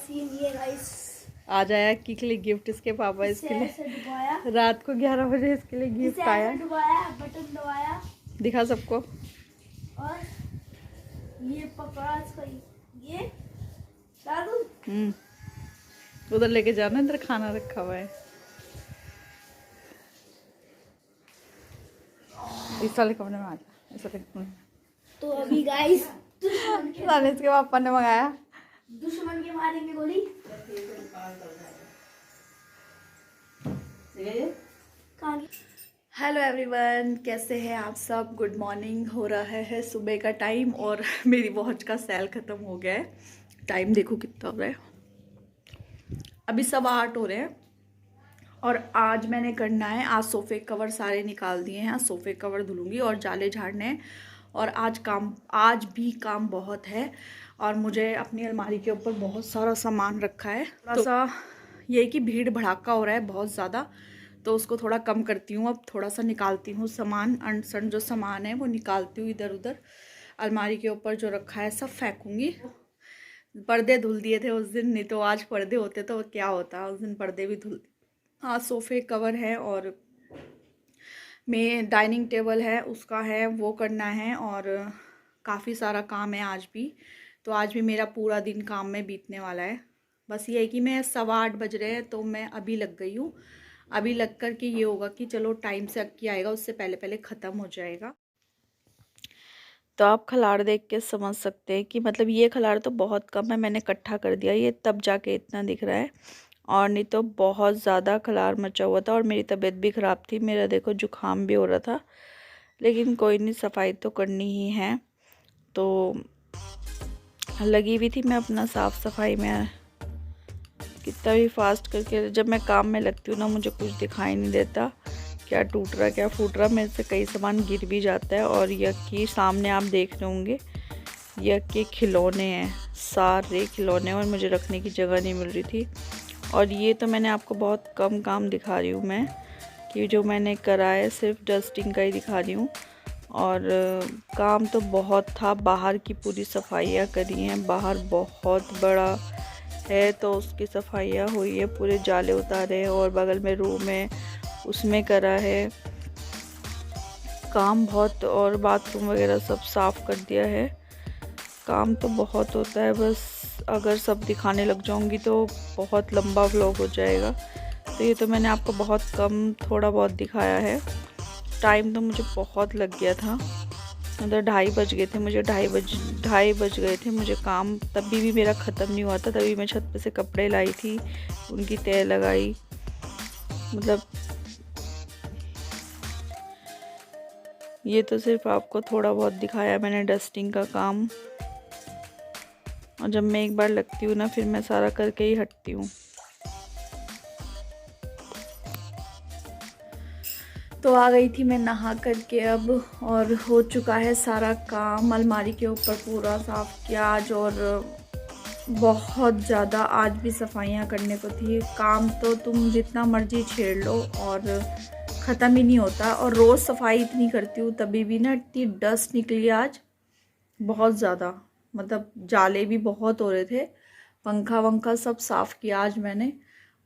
Scene ये guys. आज आया की के लिए गिफ्ट इसके पापा इसके लिए रात को 11 बजे इसके लिए गिफ्ट आया। बटन दबाया, दिखा सबको। और ये पकड़ा इसका, ये दादू उधर लेके जाना, इधर खाना रखा हुआ है। इस वाले कमरे में आ जा, इस वाले कमरे में। तो अभी गाइस इसके पापा ने मंगाया। दुश्मन के मारेंगे गोली। हेलो एवरीवन, कैसे हैं आप सब। Good morning. हो रहा है सुबह का टाइम और मेरी वॉच का सेल ख़त्म हो गया है। टाइम देखो कितना हो रहा है, अभी 8:15 हो रहे हैं। और आज मैंने करना है, आज सोफ़े कवर सारे निकाल दिए हैं, आज सोफ़े कवर धुलूंगी और जाले झाड़ने हैं। और आज भी काम बहुत है और मुझे अपनी अलमारी के ऊपर बहुत सारा सामान रखा है। थोड़ा सा ये कि भीड़ भड़ाका हो रहा है बहुत ज़्यादा, तो उसको थोड़ा कम करती हूँ। अब थोड़ा सा निकालती हूँ सामान, अनसन जो सामान है वो निकालती हूँ इधर उधर। अलमारी के ऊपर जो रखा है सब फेंकूँगी। पर्दे धुल दिए थे उस दिन, नहीं तो आज पर्दे होते तो क्या होता, उस दिन पर्दे भी धुल। हाँ, सोफ़े कवर है और में डाइनिंग टेबल है उसका है वो करना है। और काफ़ी सारा काम है आज भी, तो आज भी मेरा पूरा दिन काम में बीतने वाला है। बस ये है कि मैं 8:15 बज रहे हैं तो मैं अभी लग गई हूँ। अभी लग कर के ये होगा कि चलो टाइम से अक्की आएगा, उससे पहले पहले ख़त्म हो जाएगा। तो आप खलाड़ देख के समझ सकते हैं कि मतलब ये खलाड़ तो बहुत कम है, मैंने इकट्ठा कर दिया ये तब जाके इतना दिख रहा है। और नहीं तो बहुत ज़्यादा खलाड़ मचा हुआ था और मेरी तबीयत भी ख़राब थी, मेरा देखो जुकाम भी हो रहा था। लेकिन कोई नहीं, सफाई तो करनी ही है, तो लगी हुई थी मैं अपना साफ़ सफाई में। कितना भी फास्ट करके जब मैं काम में लगती हूँ ना, मुझे कुछ दिखाई नहीं देता क्या टूट रहा क्या फूट रहा। मेरे से कई सामान गिर भी जाता है। और यकी सामने आप देख रहे होंगे यकी खिलौने हैं, सारे खिलौने, और मुझे रखने की जगह नहीं मिल रही थी। और ये तो मैंने आपको बहुत कम काम दिखा रही हूँ मैं, कि जो मैंने करा है सिर्फ डस्टिंग का ही दिखा रही हूँ। और काम तो बहुत था, बाहर की पूरी सफाइयाँ करी हैं, बाहर बहुत बड़ा है तो उसकी सफाइयाँ हुई है, पूरे जाले उतारे हैं। और बगल में रूम है उसमें करा है काम बहुत, और बाथरूम वगैरह सब साफ़ कर दिया है। काम तो बहुत होता है, बस अगर सब दिखाने लग जाऊंगी तो बहुत लंबा व्लॉग हो जाएगा। तो ये तो मैंने आपको बहुत कम थोड़ा बहुत दिखाया है। टाइम तो मुझे बहुत लग गया था, मतलब 2:30 बज गए थे मुझे, 2:30 बज गए थे मुझे काम। तभी भी मेरा ख़त्म नहीं हुआ था, तभी मैं छत पे से कपड़े लाई थी, उनकी तह लगाई। मतलब ये तो सिर्फ आपको थोड़ा बहुत दिखाया मैंने डस्टिंग का काम। और जब मैं एक बार लगती हूँ ना, फिर मैं सारा करके ही हटती हूँ। तो आ गई थी मैं नहा करके अब, और हो चुका है सारा काम। अलमारी के ऊपर पूरा साफ़ किया आज, और बहुत ज़्यादा आज भी सफाइयाँ करने को थी। काम तो तुम जितना मर्जी छेड़ लो और ख़त्म ही नहीं होता। और रोज़ सफाई इतनी करती हूँ तभी भी ना इतनी डस्ट निकली आज बहुत ज़्यादा, मतलब जाले भी बहुत हो रहे थे। पंखा वंखा सब साफ़ किया आज मैंने।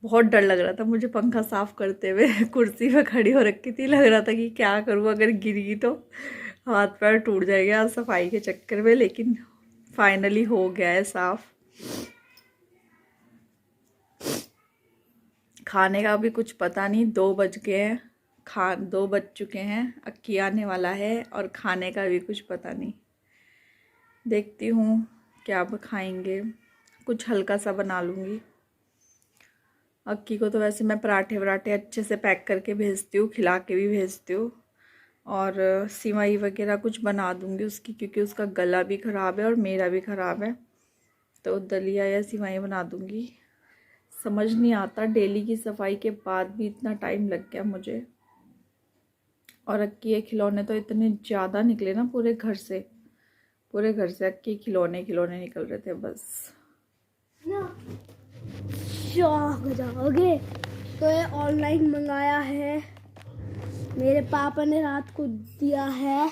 बहुत डर लग रहा था मुझे पंखा साफ़ करते हुए कुर्सी पे खड़ी हो रखी थी, लग रहा था कि क्या करूँ, अगर गिर गई तो हाथ पैर टूट जाएगा आज सफाई के चक्कर में। लेकिन फाइनली हो गया है साफ़। खाने का भी कुछ पता नहीं, 2 बज गए हैं, 2 बज चुके हैं, अक्की आने वाला है और खाने का भी कुछ पता नहीं। देखती हूँ क्या खाएंगे, कुछ हल्का सा बना लूँगी। अक्की को तो वैसे मैं पराठे वराठे अच्छे से पैक करके भेजती हूँ, खिला के भी भेजती हूँ। और सिवई वगैरह कुछ बना दूँगी उसकी, क्योंकि उसका गला भी ख़राब है और मेरा भी ख़राब है, तो दलिया या सिवई बना दूँगी। समझ नहीं आता, डेली की सफाई के बाद भी इतना टाइम लग गया मुझे। और अक्की के खिलौने तो इतने ज़्यादा निकले ना पूरे घर से अक्की खिलौने निकल रहे थे बस। जाओगे तो ये ऑनलाइन मंगाया है, मेरे पापा ने रात को दिया है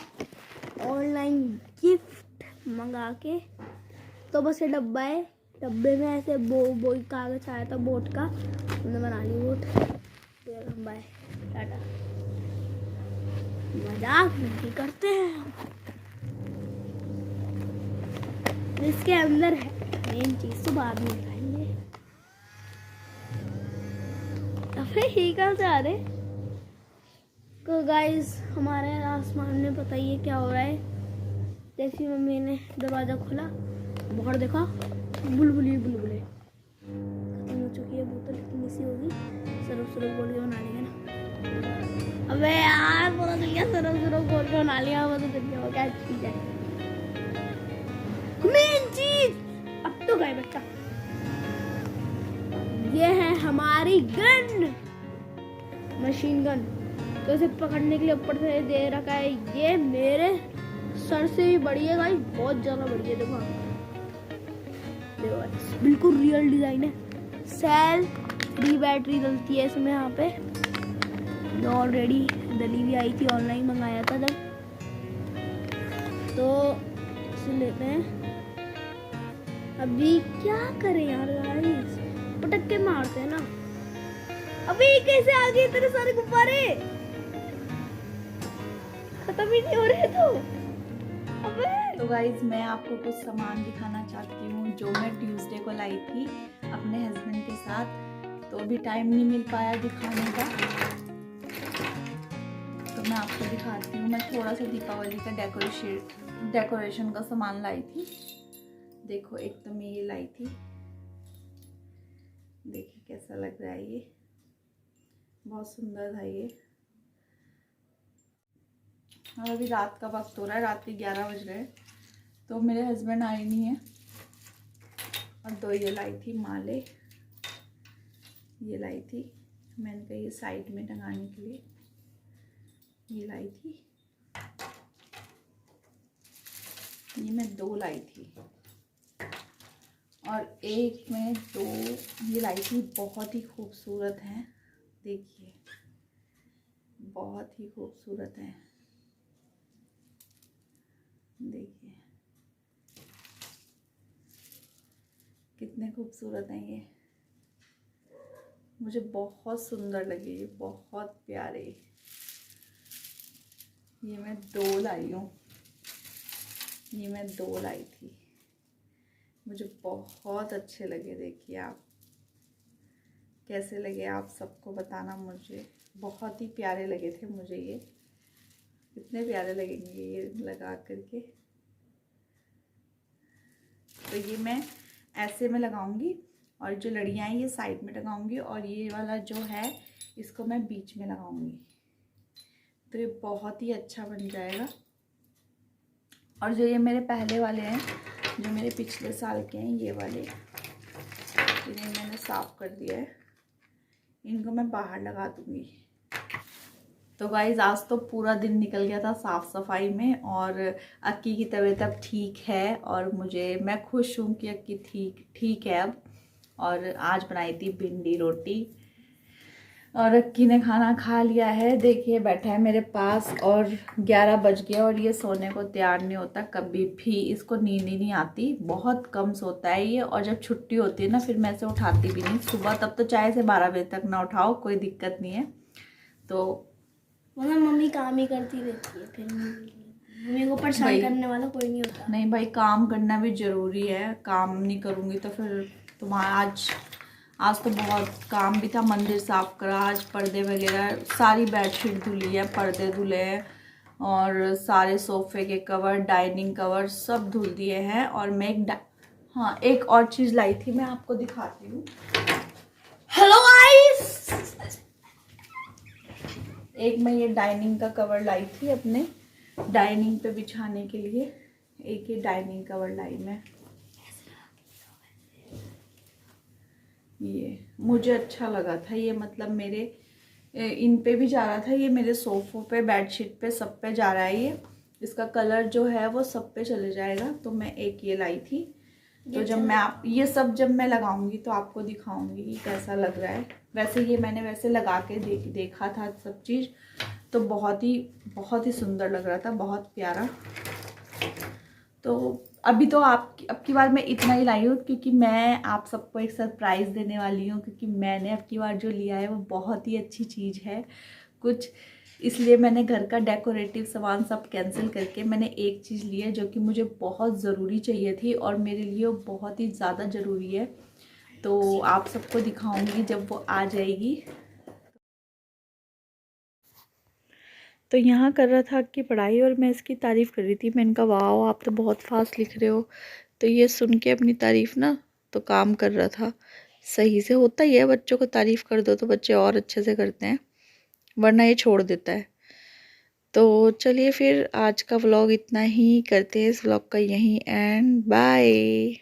ऑनलाइन गिफ्ट मंगा के। तो बस ये डब्बा है, डब्बे में ऐसे वो कागज आया था बोट का, हमने बना ली बोट। बाय टाटा। मजाक नहीं करते हैं हम। इसके अंदर है मेन चीज, तो बाद में खाएंगे। अबे ही कहाँ से आ रहे? तो गाइस हमारे आसमान में पता ही है क्या हो रहा है। जैसी मम्मी ने दरवाजा खोला, बाहर देखा, बुलबुली खत्म हो चुकी है बोतल, कितनी सी होगी। सरफ गोल के बना लेंगे ना। अबे यार पूरा दुनिया सरफ गोल के बना लिया, वो तो दुनिया क्या चीज है। मेन चीज अब तो गए बच्चा। ये है हमारी गन, मशीन गन। तो इसे पकड़ने के लिए ऊपर से दे रखा है। ये मेरे सर से भी बड़ी है गाइस, बहुत ज्यादा बड़ी है। देखो बिल्कुल रियल डिजाइन है। सेल 3 बैटरी डलती है इसमें। यहाँ पे ऑलरेडी डली भी आई थी, ऑनलाइन मंगाया था जब। तो इसे लेते हैं। अभी क्या करें यार गाइस, पटक के मारते हैं ना। अभी कैसे आ गए इतने सारे गुब्बारे, खत्म ही नहीं हो रहे। तो गाइज मैं आपको कुछ सामान दिखाना चाहती हूँ जो मैं ट्यूसडे को लाई थी अपने हस्बैंड के साथ। तो अभी टाइम नहीं मिल पाया दिखाने का, तो मैं आपको दिखाती हूँ। मैं थोड़ा सा दीपावली का डेकोरेशन का सामान लाई थी। देखो एक तो मैं ये लाई थी, देखिए कैसा लग रहा है। ये बहुत सुंदर था ये। और अभी रात का वक्त हो रहा है, रात के 11 बज रहे हैं, तो मेरे हस्बैंड आए नहीं हैं। और 2 ये लाई थी माले, ये लाई थी। मैंने कहा ये साइड में टंगाने के लिए ये लाई थी। ये मैं 2 लाई थी, और एक में 2 ये लाई थी। बहुत ही खूबसूरत हैं, देखिए बहुत ही खूबसूरत हैं। देखिए कितने खूबसूरत हैं ये, मुझे बहुत सुंदर लगे ये, बहुत प्यारे। ये मैं 2 लाई हूँ, ये मैं 2 लाई थी, मुझे बहुत अच्छे लगे। देखिए आप कैसे लगे, आप सबको बताना मुझे। बहुत ही प्यारे लगे थे मुझे ये, कितने प्यारे लगेंगे ये लगा करके। तो ये मैं ऐसे में लगाऊंगी, और जो लड़ियाँ हैं ये साइड में लगाऊंगी, और ये वाला जो है इसको मैं बीच में लगाऊंगी। तो ये बहुत ही अच्छा बन जाएगा। और जो ये मेरे पहले वाले हैं, जो मेरे पिछले साल के हैं, ये वाले इन्हें मैंने साफ़ कर दिया है, इनको मैं बाहर लगा दूंगी। तो गाइज आज तो पूरा दिन निकल गया था साफ़ सफाई में, और अक्की की तबीयत अब ठीक है, और मैं खुश हूँ कि अक्की ठीक है अब। और आज बनाई थी भिंडी रोटी, और अक्की ने खाना खा लिया है। देखिए बैठा है मेरे पास, और 11 बज गया, और ये सोने को तैयार नहीं होता कभी भी। इसको नींद ही नहीं आती, बहुत कम सोता है ये। और जब छुट्टी होती है ना, फिर मैं इसे उठाती भी नहीं सुबह, तब तो चाहे से 12 बजे तक ना उठाओ, कोई दिक्कत नहीं है। तो मतलब मम्मी काम ही करती रहती है, फिर मम्मी को परेशान करने वाला कोई नहीं होता। नहीं भाई, काम करना भी ज़रूरी है, काम नहीं करूँगी तो फिर तुम्हारा आज तो बहुत काम भी था। मंदिर साफ़ करा आज, पर्दे वगैरह सारी बेडशीट धुली है, पर्दे धुले हैं, और सारे सोफ़े के कवर, डाइनिंग कवर सब धुल दिए हैं। और मैं एक और चीज़ लाई थी, मैं आपको दिखाती हूँ। हेलो गाइस, एक मैं ये डाइनिंग का कवर लाई थी अपने डाइनिंग पे बिछाने के लिए। एक ये डाइनिंग कवर लाई मैं, ये मुझे अच्छा लगा था ये, मतलब मेरे इन पे भी जा रहा था ये, मेरे सोफ़ों पे, बेडशीट पे, सब पे जा रहा है ये। इसका कलर जो है वो सब पे चले जाएगा। तो मैं एक ये लाई थी। तो जब मैं ये सब जब मैं लगाऊंगी तो आपको दिखाऊंगी कि कैसा लग रहा है। वैसे ये मैंने वैसे लगा के देखा था सब चीज़, तो बहुत ही सुंदर लग रहा था, बहुत प्यारा। तो अभी तो अब की बार मैं इतना ही लाई हूँ क्योंकि मैं आप सबको एक सरप्राइज़ देने वाली हूँ, क्योंकि मैंने अब की बार जो लिया है वो बहुत ही अच्छी चीज़ है कुछ, इसलिए मैंने घर का डेकोरेटिव सामान सब कैंसिल करके मैंने एक चीज़ ली है जो कि मुझे बहुत ज़रूरी चाहिए थी और मेरे लिए वो बहुत ही ज़्यादा ज़रूरी है। तो आप सबको दिखाऊंगी जब वो आ जाएगी। तो यहाँ कर रहा था कि पढ़ाई और मैं इसकी तारीफ़ कर रही थी। मैंने कहा वाह आप तो बहुत फास्ट लिख रहे हो। तो ये सुन के अपनी तारीफ़ ना तो काम कर रहा था। सही से होता ही है, बच्चों को तारीफ़ कर दो तो बच्चे और अच्छे से करते हैं, वरना ये छोड़ देता है। तो चलिए फिर आज का व्लॉग इतना ही, करते हैं इस व्लॉग का यहीं एंड बाय।